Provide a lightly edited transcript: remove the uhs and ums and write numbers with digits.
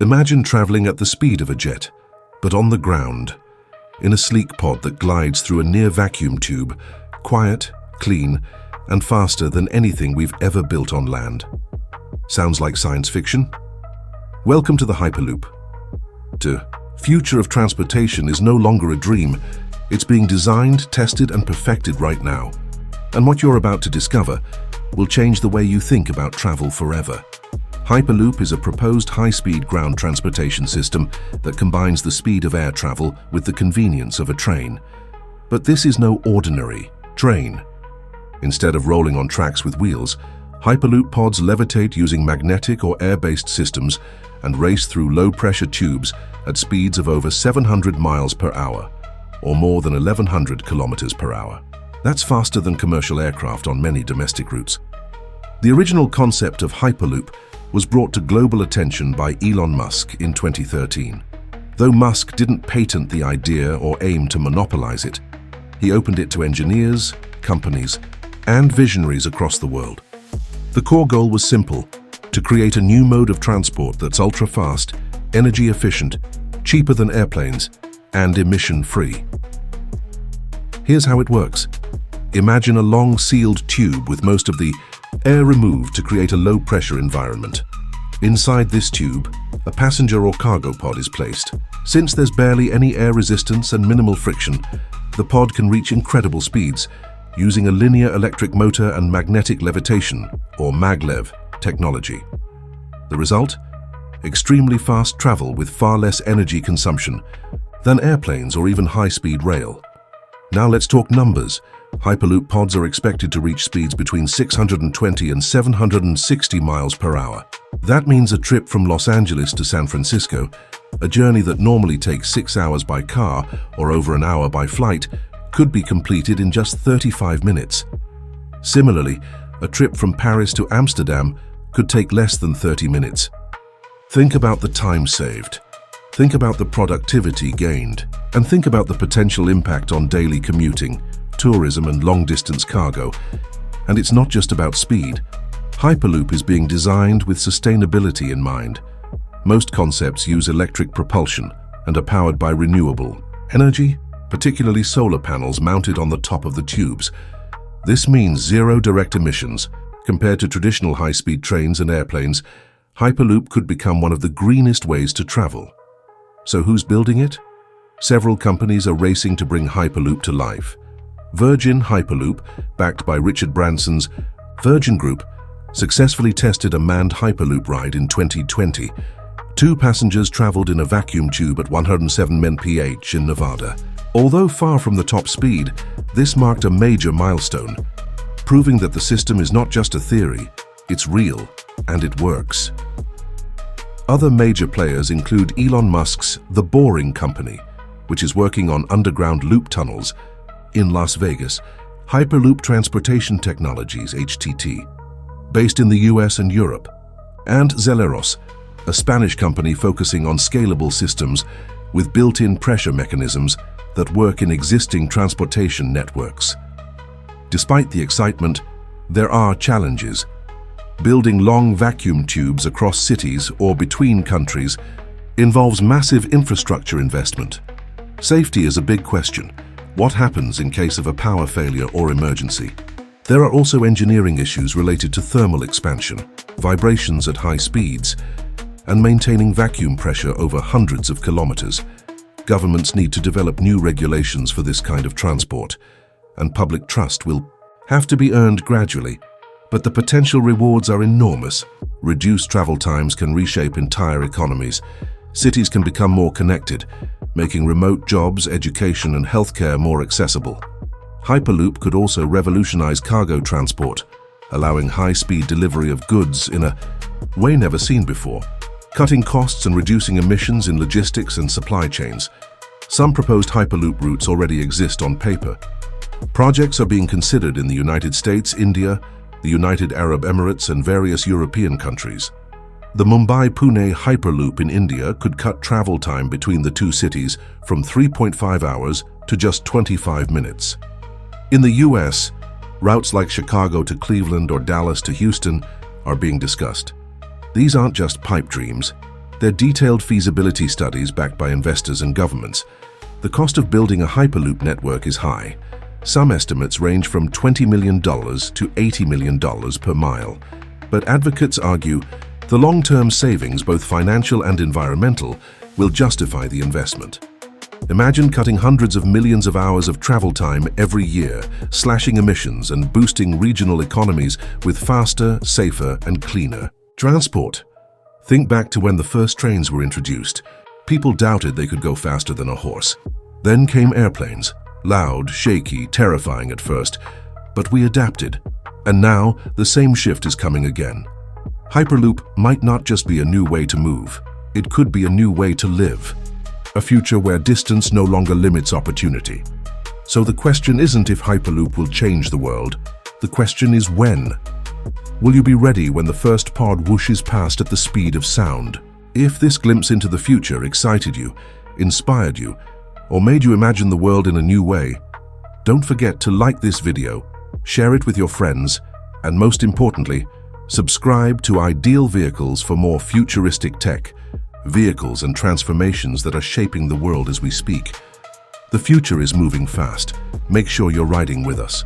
Imagine traveling at the speed of a jet, but on the ground, in a sleek pod that glides through a near-vacuum tube, quiet, clean, and faster than anything we've ever built on land. Sounds like science fiction? Welcome to the Hyperloop. The future of transportation is no longer a dream. It's being designed, tested, and perfected right now. And what you're about to discover will change the way you think about travel forever. Hyperloop is a proposed high-speed ground transportation system that combines the speed of air travel with the convenience of a train. But this is no ordinary train. Instead of rolling on tracks with wheels, Hyperloop pods levitate using magnetic or air-based systems and race through low-pressure tubes at speeds of over 700 miles per hour, or more than 1,100 kilometers per hour. That's faster than commercial aircraft on many domestic routes. The original concept of Hyperloop was brought to global attention by Elon Musk in 2013. Though Musk didn't patent the idea or aim to monopolize it, he opened it to engineers, companies, and visionaries across the world. The core goal was simple: to create a new mode of transport that's ultra-fast, energy-efficient, cheaper than airplanes, and emission-free. Here's how it works. Imagine a long sealed tube with most of the air removed to create a low-pressure environment. Inside this tube, a passenger or cargo pod is placed. Since there's barely any air resistance and minimal friction, the pod can reach incredible speeds using a linear electric motor and magnetic levitation, or maglev, technology. The result? Extremely fast travel with far less energy consumption than airplanes or even high-speed rail. Now let's talk numbers. Hyperloop pods are expected to reach speeds between 620 and 760 miles per hour. That means a trip from Los Angeles to San Francisco, a journey that normally takes 6 hours by car or over an hour by flight, could be completed in just 35 minutes. Similarly, a trip from Paris to Amsterdam could take less than 30 minutes. Think about the time saved. Think about the productivity gained. And think about the potential impact on daily commuting, tourism, and long-distance cargo. And it's not just about speed. Hyperloop is being designed with sustainability in mind. Most concepts use electric propulsion and are powered by renewable energy, particularly solar panels mounted on the top of the tubes. This means zero direct emissions. Compared to traditional high-speed trains and airplanes, Hyperloop could become one of the greenest ways to travel. So who's building it? Several companies are racing to bring Hyperloop to life. Virgin Hyperloop, backed by Richard Branson's Virgin Group, successfully tested a manned Hyperloop ride in 2020. 2 passengers traveled in a vacuum tube at 107 mph in Nevada. Although far from the top speed, this marked a major milestone, proving that the system is not just a theory, it's real, and it works. Other major players include Elon Musk's The Boring Company, which is working on underground loop tunnels in Las Vegas, Hyperloop Transportation Technologies, HTT, based in the US and Europe, and Zeleros, a Spanish company focusing on scalable systems with built-in pressure mechanisms that work in existing transportation networks. Despite the excitement, there are challenges. Building long vacuum tubes across cities or between countries involves massive infrastructure investment. Safety is a big question. What happens in case of a power failure or emergency? There are also engineering issues related to thermal expansion, vibrations at high speeds, and maintaining vacuum pressure over hundreds of kilometers. Governments need to develop new regulations for this kind of transport, and public trust will have to be earned gradually. But the potential rewards are enormous. Reduced travel times can reshape entire economies. Cities can become more connected, making remote jobs, education, and healthcare more accessible. Hyperloop could also revolutionize cargo transport, allowing high-speed delivery of goods in a way never seen before, cutting costs and reducing emissions in logistics and supply chains. Some proposed Hyperloop routes already exist on paper. Projects are being considered in the United States, India, the United Arab Emirates, and various European countries. The Mumbai-Pune Hyperloop in India could cut travel time between the two cities from 3.5 hours to just 25 minutes. In the US, routes like Chicago to Cleveland or Dallas to Houston are being discussed. These aren't just pipe dreams. They're detailed feasibility studies backed by investors and governments. The cost of building a Hyperloop network is high. Some estimates range from $20 million to $80 million per mile. But advocates argue the long-term savings, both financial and environmental, will justify the investment. Imagine cutting hundreds of millions of hours of travel time every year, slashing emissions and boosting regional economies with faster, safer, and cleaner transport. Think back to when the first trains were introduced. People doubted they could go faster than a horse. Then came airplanes. Loud, shaky, terrifying at first, but we adapted. And now, the same shift is coming again. Hyperloop might not just be a new way to move. It could be a new way to live. A future where distance no longer limits opportunity. So the question isn't if Hyperloop will change the world. The question is when. Will you be ready when the first pod whooshes past at the speed of sound? If this glimpse into the future excited you, inspired you, or made you imagine the world in a new way, don't forget to like this video, share it with your friends, and most importantly, subscribe to Ideal Vehicles for more futuristic tech, vehicles and transformations that are shaping the world as we speak. The future is moving fast. Make sure you're riding with us.